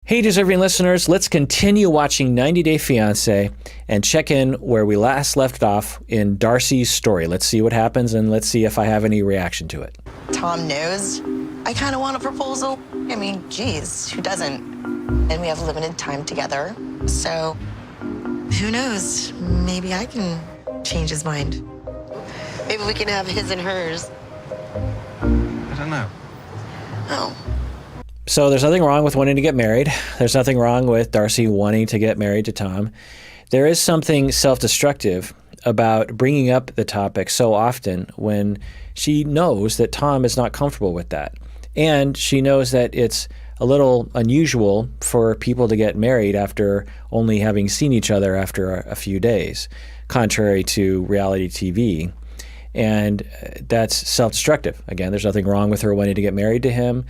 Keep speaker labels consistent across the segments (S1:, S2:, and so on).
S1: Hey, deserving listeners, let's continue watching 90 Day Fiancé and check in where we last left off in Darcey's story. Let's see what happens, and let's see if I have any reaction to it.
S2: Tom knows I kind of want a proposal. I mean, geez, who doesn't? And we have limited time together. So who knows? Maybe I can change his mind. Maybe we can have his and hers.
S3: I don't know.
S2: Oh.
S1: So there's nothing wrong with wanting to get married. There's nothing wrong with Darcey wanting to get married to Tom. There is something self-destructive about bringing up the topic so often when she knows that Tom is not comfortable with that. And she knows that it's a little unusual for people to get married after only having seen each other after a few days, contrary to reality TV. And that's self-destructive. Again, there's nothing wrong with her wanting to get married to him.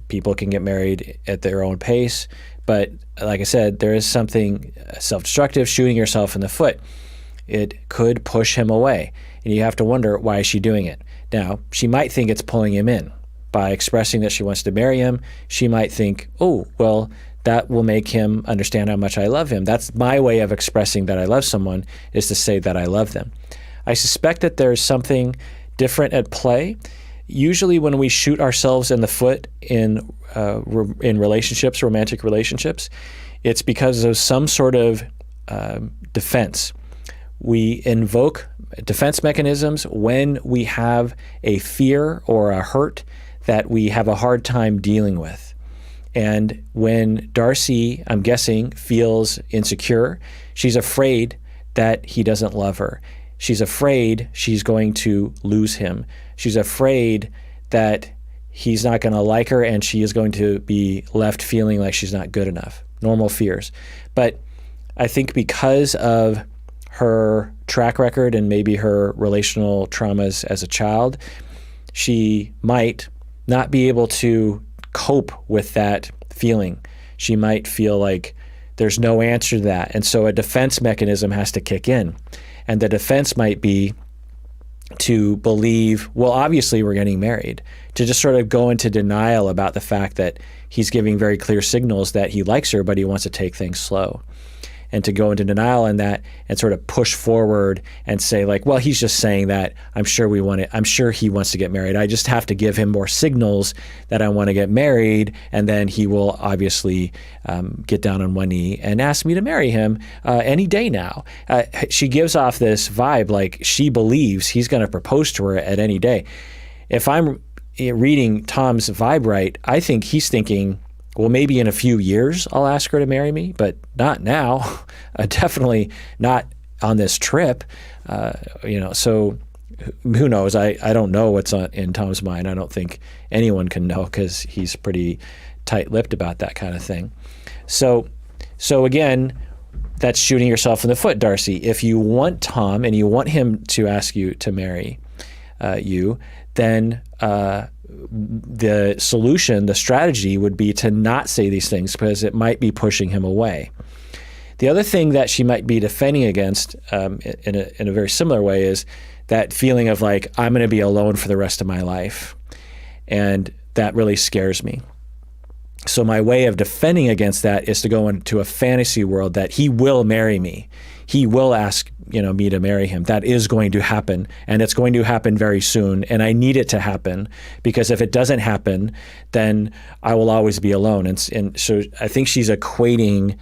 S1: People can get married at their own pace. But like I said, there is something self-destructive, shooting yourself in the foot. It could push him away. And you have to wonder, why is she doing it? Now, she might think it's pulling him in. By expressing that she wants to marry him, she might think, oh, well, that will make him understand how much I love him. That's my way of expressing that I love someone, is to say that I love them. I suspect that there's something different at play. Usually when we shoot ourselves in the foot in relationships, romantic relationships, it's because of some sort of defense. We invoke defense mechanisms when we have a fear or a hurt that we have a hard time dealing with. And when Darcey, I'm guessing, feels insecure, she's afraid that he doesn't love her. She's afraid she's going to lose him. She's afraid that he's not going to like her and she is going to be left feeling like she's not good enough. Normal fears. But I think because of her track record and maybe her relational traumas as a child, she might not be able to cope with that feeling. She might feel like there's no answer to that. And so a defense mechanism has to kick in. And the defense might be to believe, well, obviously we're getting married, to just sort of go into denial about the fact that he's giving very clear signals that he likes her, but he wants to take things slow. And to go into denial in that and sort of push forward and say like, well, he's just saying that. I'm sure he wants to get married. I just have to give him more signals that I want to get married. And then he will obviously get down on one knee and ask me to marry him any day now. She gives off this vibe like she believes he's going to propose to her at any day. If I'm reading Tom's vibe right, I think he's thinking, well, maybe in a few years I'll ask her to marry me, but not now. Definitely not on this trip. So who knows? I don't know what's in Tom's mind. I don't think anyone can know because he's pretty tight-lipped about that kind of thing. So again, that's shooting yourself in the foot, Darcey. If you want Tom and you want him to ask you to marry you, then the solution, the strategy would be to not say these things because it might be pushing him away. The other thing that she might be defending against in a very similar way is that feeling of like, I'm going to be alone for the rest of my life. And that really scares me. So my way of defending against that is to go into a fantasy world that he will marry me. He will ask, me to marry him. That is going to happen, and it's going to happen very soon, and I need it to happen because if it doesn't happen, then I will always be alone. And so I think she's equating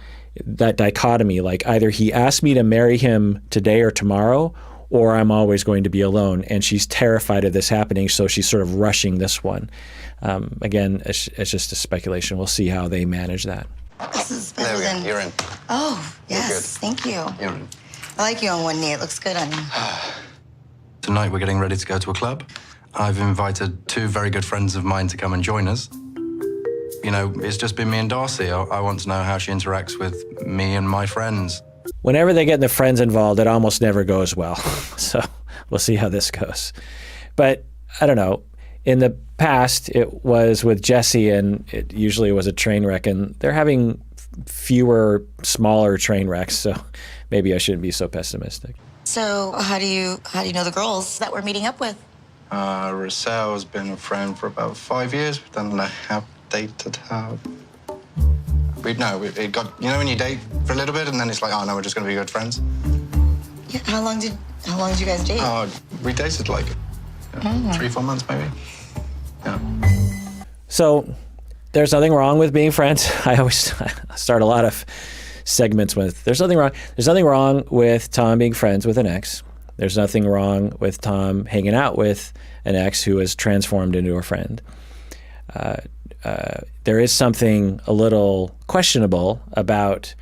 S1: that dichotomy, like either he asked me to marry him today or tomorrow, or I'm always going to be alone. And she's terrified of this happening, so she's sort of rushing this one. Again, it's just a speculation. We'll see how they manage that.
S2: This is better
S3: There we go. You're in.
S2: Oh, yes. Thank you.
S3: You're in.
S2: I like you on one knee. It looks good on you.
S3: Tonight we're getting ready to go to a club. I've invited two very good friends of mine to come and join us. It's just been me and Darcey. I want to know how she interacts with me and my friends.
S1: Whenever they get the friends involved, it almost never goes well. So we'll see how this goes. But I don't know. In the past, it was with Jesse, and it usually was a train wreck, and they're having fewer, smaller train wrecks, so maybe I shouldn't be so pessimistic.
S2: So how do you know the girls that we're meeting up with?
S3: Rousseau has been a friend for about 5 years, but then I have dated her. It got, you know when you date for a little bit and then it's like, oh no, we're just going to be good friends?
S2: Yeah, how long did you guys date?
S3: We dated like 3-4 months maybe. Yeah.
S1: So there's nothing wrong with being friends. I always start a lot of segments with, there's nothing wrong. There's nothing wrong with Tom being friends with an ex. There's nothing wrong with Tom hanging out with an ex who has transformed into a friend. There is something a little questionable about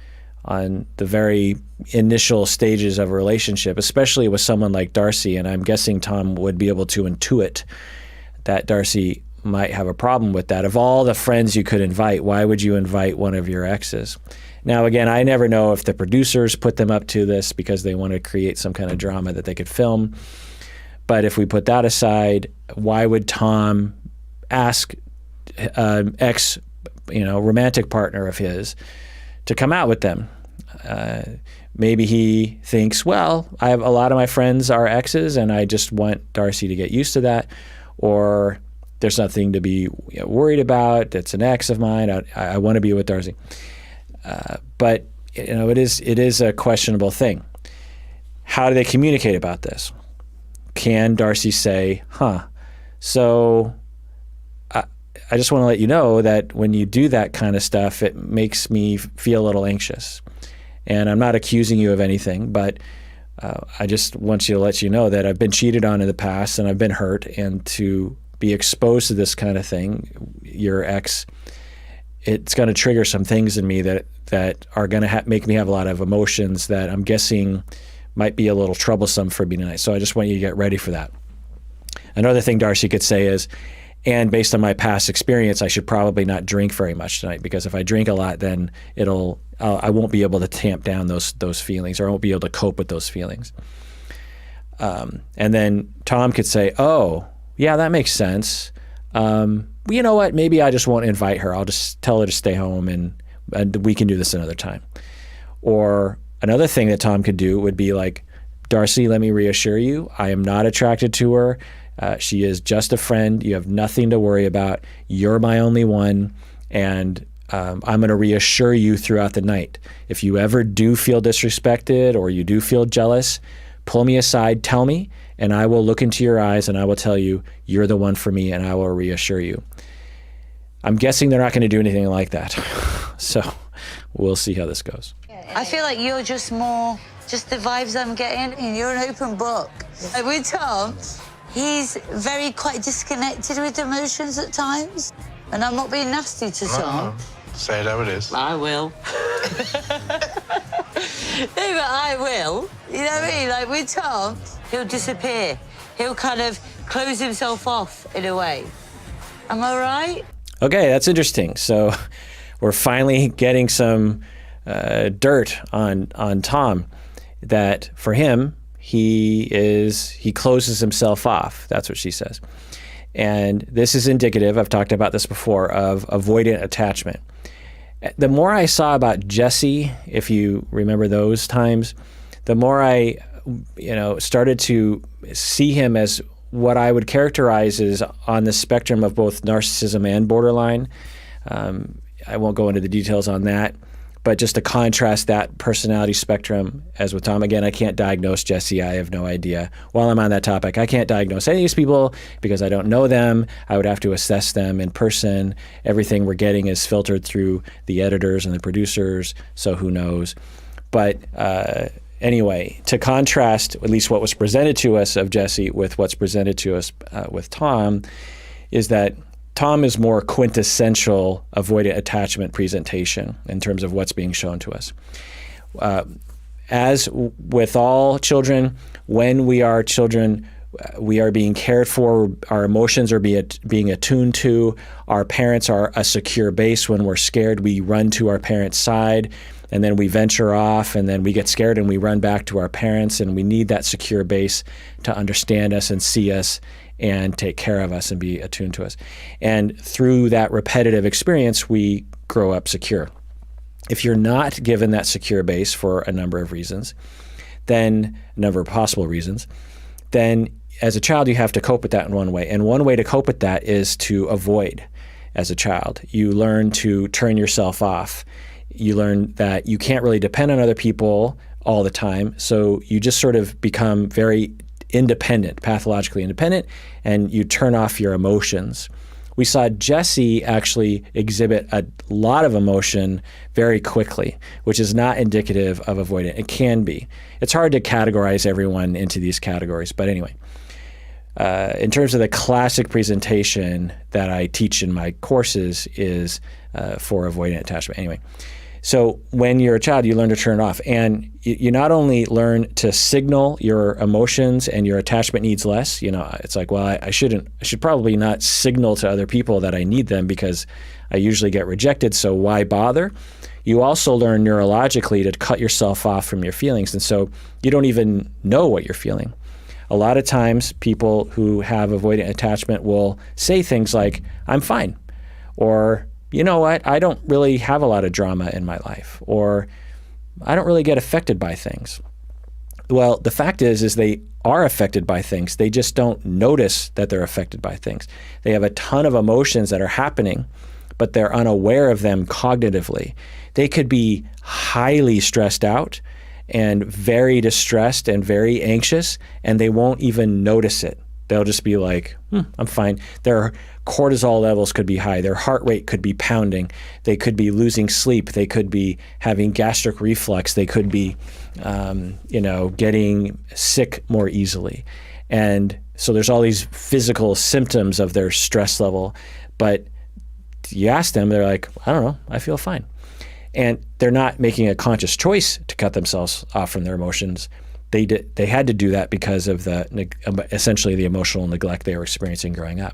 S1: on the very initial stages of a relationship, especially with someone like Darcey, and I'm guessing Tom would be able to intuit that Darcey might have a problem with that. Of all the friends you could invite, why would you invite one of your exes? Now, again, I never know if the producers put them up to this because they want to create some kind of drama that they could film. But if we put that aside, why would Tom ask ex, romantic partner of his to come out with them? Maybe he thinks, well, I have a lot of my friends are exes and I just want Darcey to get used to that. Or there's nothing to be worried about. It's an ex of mine. I want to be with Darcey. But it is a questionable thing. How do they communicate about this? Can Darcey say, so I just want to let you know that when you do that kind of stuff, it makes me feel a little anxious. And I'm not accusing you of anything, but I just want you to let you know that I've been cheated on in the past and I've been hurt, and to be exposed to this kind of thing, your ex, it's going to trigger some things in me that are going to make me have a lot of emotions that I'm guessing might be a little troublesome for me tonight. So I just want you to get ready for that. Another thing Darcey could say is, and based on my past experience, I should probably not drink very much tonight, because if I drink a lot, then I won't be able to tamp down those feelings, or I won't be able to cope with those feelings. And then Tom could say, oh, yeah, that makes sense. You know what? Maybe I just won't invite her. I'll just tell her to stay home and we can do this another time. Or another thing that Tom could do would be like, Darcey, let me reassure you, I am not attracted to her. She is just a friend. You have nothing to worry about. You're my only one. And I'm going to reassure you throughout the night. If you ever do feel disrespected or you do feel jealous, pull me aside, tell me, and I will look into your eyes and I will tell you, you're the one for me, and I will reassure you. I'm guessing they're not going to do anything like that. So we'll see how this goes.
S4: I feel like you're just the vibes I'm getting, and you're an open book. Like with Tom, he's quite disconnected with emotions at times, and I'm not being nasty to Tom.
S3: Say it how it is.
S4: I will. No, but I will. You know what I mean? Like with Tom, he'll disappear. He'll kind of close himself off in a way. Am I right?
S1: Okay, that's interesting. So we're finally getting some dirt on Tom, that for him, he closes himself off. That's what she says. And this is indicative, I've talked about this before, of avoidant attachment. The more I saw about Jesse, if you remember those times, the more I started to see him as what I would characterize as on the spectrum of both narcissism and borderline. I won't go into the details on that, but just to contrast that personality spectrum as with Tom. Again, I can't diagnose Jesse. I have no idea. While I'm on that topic, I can't diagnose any of these people because I don't know them. I would have to assess them in person. Everything we're getting is filtered through the editors and the producers, so who knows. But anyway, to contrast at least what was presented to us of Jesse with what's presented to us with Tom, is that Tom is more quintessential avoidant attachment presentation in terms of what's being shown to us. As with all children, when we are children, we are being cared for, our emotions are being attuned to, our parents are a secure base. When we're scared, we run to our parents' side, and then we venture off, and then we get scared and we run back to our parents, and we need that secure base to understand us and see us and take care of us and be attuned to us. And through that repetitive experience, we grow up secure. If you're not given that secure base for a number of reasons, then a number of possible reasons, then as a child, you have to cope with that in one way. And one way to cope with that is to avoid as a child. You learn to turn yourself off. You learn that you can't really depend on other people all the time. So you just sort of become very independent, pathologically independent, and you turn off your emotions. We saw Jesse actually exhibit a lot of emotion very quickly, which is not indicative of avoidant. It can be. It's hard to categorize everyone into these categories. But anyway, in terms of the classic presentation that I teach in my courses is for avoidant attachment. Anyway, so when you're a child, you learn to turn it off. And you not only learn to signal your emotions and your attachment needs less, it's like, well, I should probably not signal to other people that I need them because I usually get rejected, so why bother? You also learn neurologically to cut yourself off from your feelings, and so you don't even know what you're feeling. A lot of times people who have avoidant attachment will say things like, I'm fine, or you know what, I don't really have a lot of drama in my life, or I don't really get affected by things. Well, the fact is they are affected by things. They just don't notice that they're affected by things. They have a ton of emotions that are happening, but they're unaware of them cognitively. They could be highly stressed out and very distressed and very anxious, and they won't even notice it. They'll just be like, I'm fine. Their cortisol levels could be high. Their heart rate could be pounding. They could be losing sleep. They could be having gastric reflux. They could be, getting sick more easily. And so there's all these physical symptoms of their stress level. But you ask them, they're like, I don't know, I feel fine. And they're not making a conscious choice to cut themselves off from their emotions. They had to do that because of essentially the emotional neglect they were experiencing growing up.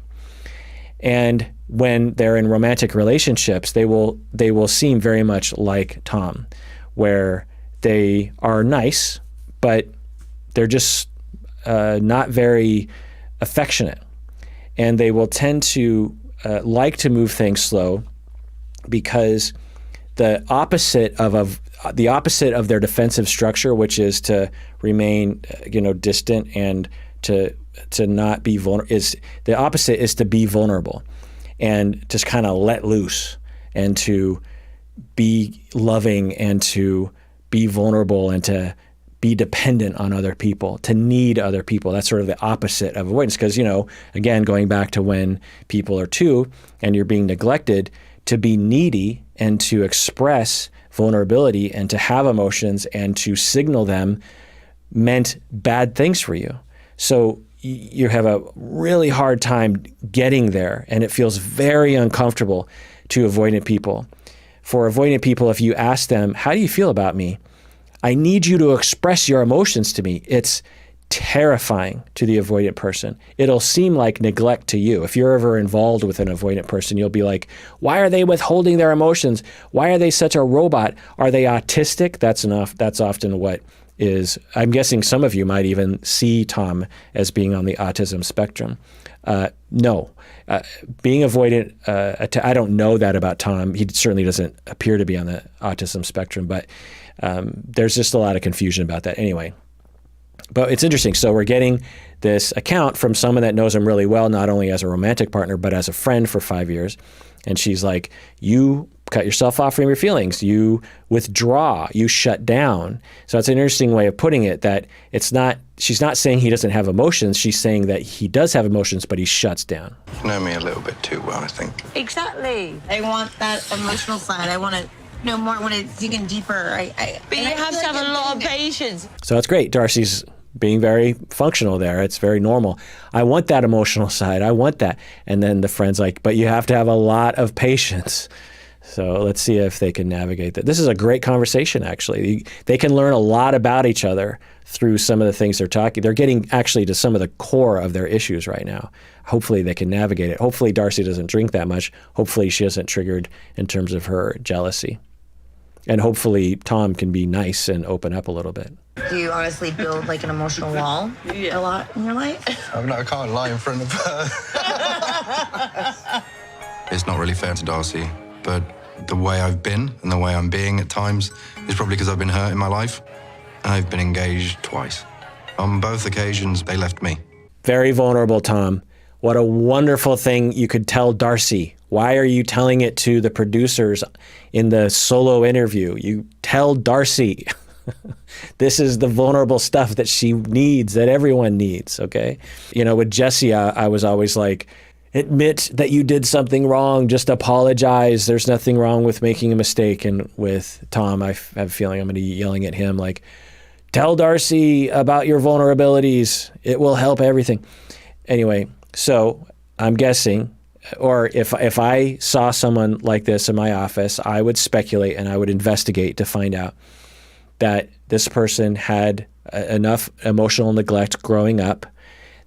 S1: And when they're in romantic relationships, they will seem very much like Tom, where they are nice, but they're just not very affectionate. And they will tend to like to move things slow because the opposite of their defensive structure, which is to remain, distant and to not be vulnerable, is the opposite is to be vulnerable and just kind of let loose and to be loving and to be vulnerable and to be dependent on other people, to need other people. That's sort of the opposite of avoidance. Because, again, going back to when people are two and you're being neglected, to be needy and to express vulnerability and to have emotions and to signal them meant bad things for you. So you have a really hard time getting there, and it feels very uncomfortable to avoidant people. For avoidant people, if you ask them, how do you feel about me? I need you to express your emotions to me. It's terrifying to the avoidant person. It'll seem like neglect to you. If you're ever involved with an avoidant person, you'll be like, why are they withholding their emotions? Why are they such a robot? Are they autistic? That's often what is. I'm guessing some of you might even see Tom as being on the autism spectrum. No. Being avoidant, I don't know that about Tom. He certainly doesn't appear to be on the autism spectrum, but there's just a lot of confusion about that. Anyway, but it's interesting. So we're getting this account from someone that knows him really well, not only as a romantic partner, but as a friend for 5 years. And she's like, you cut yourself off from your feelings. You withdraw. You shut down. So it's an interesting way of putting it, that she's not saying he doesn't have emotions. She's saying that he does have emotions, but he shuts down.
S3: You know me a little bit too well, I think.
S4: Exactly.
S2: I want that emotional side. I want to know more. I want to dig in deeper.
S4: But you have to have a lot of patience.
S1: So it's great. Darcey's being very functional there. It's very normal. I want that emotional side. I want that. And then the friend's like, but you have to have a lot of patience. So let's see if they can navigate that. This is a great conversation, actually. They can learn a lot about each other through some of the things they're talking. They're getting actually to some of the core of their issues right now. Hopefully they can navigate it. Hopefully Darcey doesn't drink that much. Hopefully she isn't triggered in terms of her jealousy. And hopefully Tom can be nice and open up a little bit.
S2: Do you honestly build like an emotional wall a lot in your life?
S3: I can't lie in front of her. It's not really fair to Darcey, but the way I've been and the way I'm being at times is probably because I've been hurt in my life. I've been engaged twice. On both occasions, they left me.
S1: Very vulnerable, Tom. What a wonderful thing you could tell Darcey. Why are you telling it to the producers in the solo interview? You tell Darcey. This is the vulnerable stuff that she needs, that everyone needs, okay? You know, with Jesse, I was always like, admit that you did something wrong, just apologize. There's nothing wrong with making a mistake. And with Tom, I have a feeling I'm going to be yelling at him like, tell Darcey about your vulnerabilities. It will help everything. Anyway, so I'm guessing, or if I saw someone like this in my office, I would speculate and I would investigate to find out that this person had enough emotional neglect growing up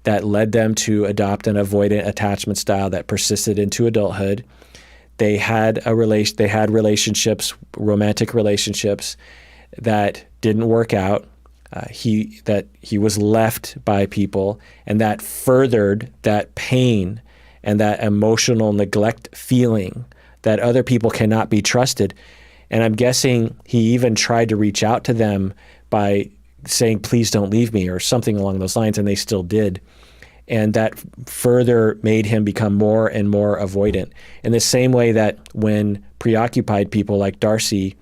S1: that led them to adopt an avoidant attachment style that persisted into adulthood. They had relationships, romantic relationships that didn't work out. He was left by people, and that furthered that pain and that emotional neglect feeling that other people cannot be trusted. And I'm guessing he even tried to reach out to them by saying, please don't leave me, or something along those lines, and they still did. And that further made him become more and more avoidant. In the same way that when preoccupied people like Darcey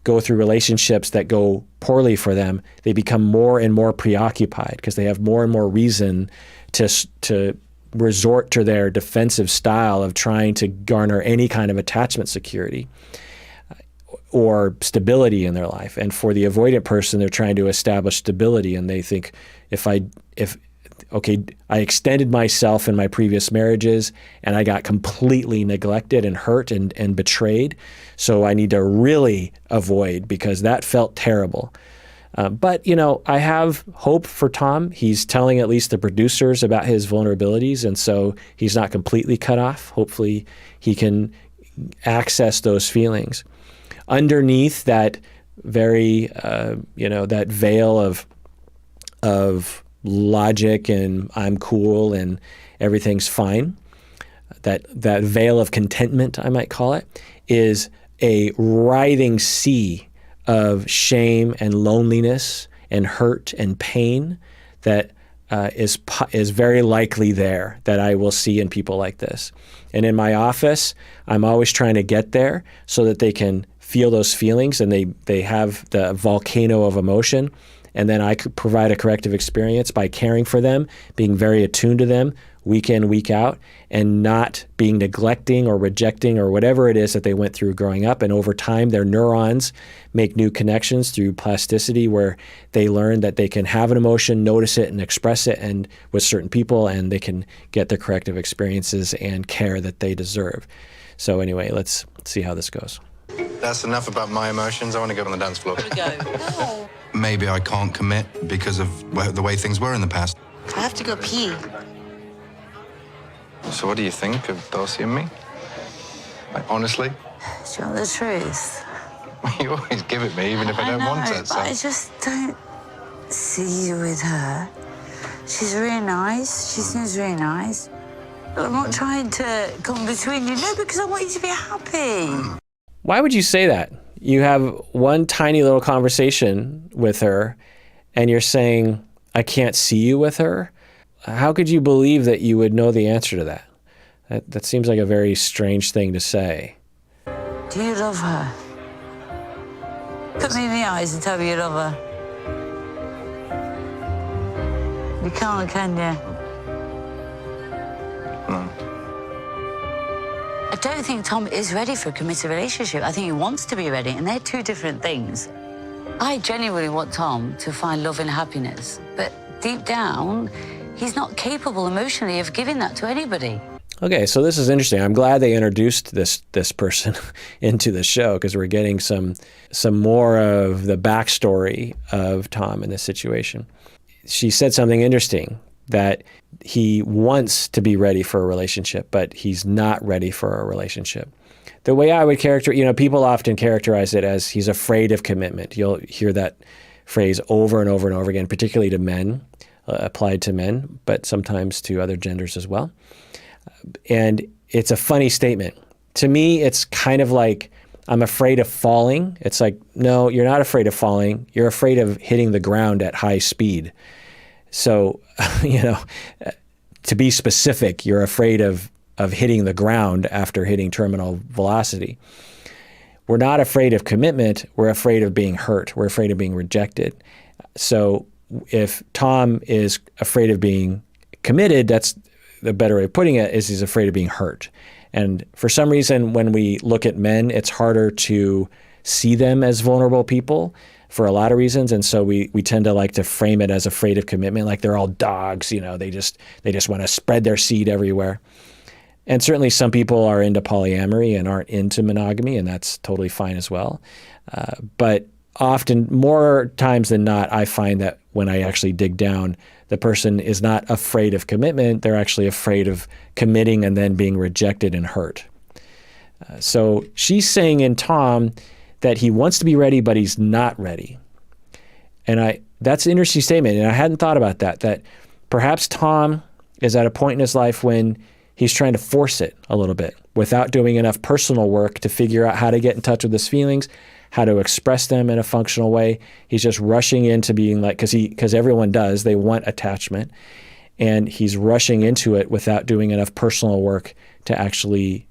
S1: go through relationships that go poorly for them, they become more and more preoccupied because they have more and more reason to resort to their defensive style of trying to garner any kind of attachment security or stability in their life. And for the avoidant person, they're trying to establish stability, and they think, okay, I extended myself in my previous marriages and I got completely neglected and hurt and betrayed, so I need to really avoid because that felt terrible. But, you know, I have hope for Tom. He's telling at least the producers about his vulnerabilities, and so he's not completely cut off. Hopefully he can access those feelings. Underneath that very, that veil of logic and I'm cool and everything's fine, that veil of contentment, I might call it, is a writhing sea of shame and loneliness and hurt and pain that is very likely there, that I will see in people like this. And in my office, I'm always trying to get there so that they can feel those feelings and they have the volcano of emotion. And then I could provide a corrective experience by caring for them, being very attuned to them week in, week out, and not being neglecting or rejecting or whatever it is that they went through growing up. And over time, their neurons make new connections through plasticity where they learn that they can have an emotion, notice it, and express it and with certain people, and they can get the corrective experiences and care that they deserve. So anyway, let's see how this goes.
S3: That's enough about my emotions. I want to go on the dance floor.
S4: Go.
S3: Maybe I can't commit because of the way things were in the past.
S2: I have to go pee.
S3: So what do you think of Darcey and me? Like, honestly?
S4: Do you want the truth?
S3: You always give it me, even if I don't want it.
S4: But I just don't see you with her. She's really nice. She seems really nice. But I'm not trying to come between you. No, because I want you to be happy.
S1: Why would you say that? You have one tiny little conversation with her and you're saying, I can't see you with her? How could you believe that you would know the answer to that? That seems like a very strange thing to say.
S4: Do you love her? Look me in the eyes and tell me you love her. You can't, can you?
S3: No.
S4: I don't think Tom is ready for a committed relationship. I think he wants to be ready, and they're two different things. I genuinely want Tom to find love and happiness, but deep down, he's not capable emotionally of giving that to anybody.
S1: Okay, so this is interesting. I'm glad they introduced this person into the show because we're getting some more of the backstory of Tom in this situation. She said something interesting, that he wants to be ready for a relationship, but he's not ready for a relationship. The way I would people often characterize it as he's afraid of commitment. You'll hear that phrase over and over and over again, particularly to men, applied to men, but sometimes to other genders as well. And it's a funny statement. To me, it's kind of like, I'm afraid of falling. It's like, no, you're not afraid of falling. You're afraid of hitting the ground at high speed. So, to be specific, you're afraid of of hitting the ground after hitting terminal velocity. We're not afraid of commitment. We're afraid of being hurt. We're afraid of being rejected. So if Tom is afraid of being committed, that's the better way of putting it, is he's afraid of being hurt. And for some reason, when we look at men, it's harder to see them as vulnerable people for a lot of reasons. And so we tend to like to frame it as afraid of commitment, like they're all dogs, they just want to spread their seed everywhere. And certainly some people are into polyamory and aren't into monogamy, and that's totally fine as well. But often, more times than not, I find that when I actually dig down, the person is not afraid of commitment. They're actually afraid of committing and then being rejected and hurt. So she's saying in Tom that he wants to be ready, but he's not ready. And that's an interesting statement, and I hadn't thought about that perhaps Tom is at a point in his life when he's trying to force it a little bit without doing enough personal work to figure out how to get in touch with his feelings, how to express them in a functional way. He's just rushing into being like, because everyone does, they want attachment, and he's rushing into it without doing enough personal work to actually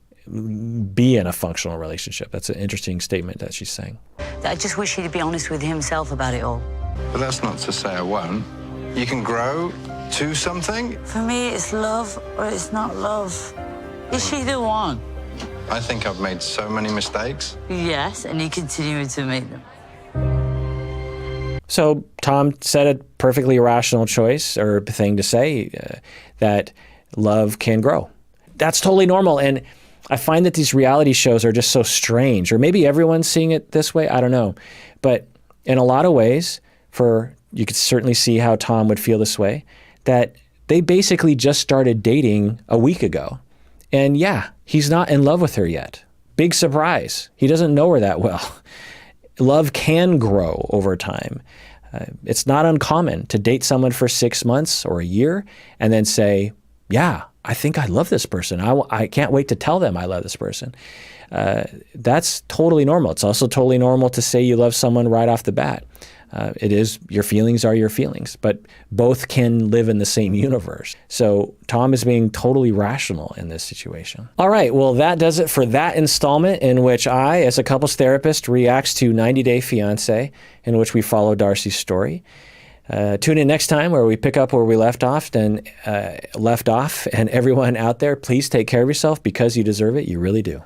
S1: be in a functional relationship. That's an interesting statement that she's saying.
S4: I just wish he'd be honest with himself about it all.
S3: But that's not to say I won't. You can grow to something.
S4: For me, it's love or it's not love. Is she the one?
S3: I think I've made so many mistakes.
S4: Yes, and you continue to make them.
S1: So Tom said a perfectly rational choice or thing to say, that love can grow. That's totally normal. And I find that these reality shows are just so strange, or maybe everyone's seeing it this way. I don't know. But in a lot of ways, you could certainly see how Tom would feel this way, that they basically just started dating a week ago. And yeah, he's not in love with her yet. Big surprise. He doesn't know her that well. Love can grow over time. It's not uncommon to date someone for 6 months or a year and then say, yeah, I think I love this person. I can't wait to tell them I love this person. That's totally normal. It's also totally normal to say you love someone right off the bat. It is, your feelings are your feelings, but both can live in the same universe. So Tom is being totally rational in this situation. All right, well, that does it for that installment in which I, as a couples therapist, reacts to 90 Day Fiancé, in which we follow Darcey's story. Tune in next time where we pick up where we left off. And everyone out there, please take care of yourself because you deserve it. You really do.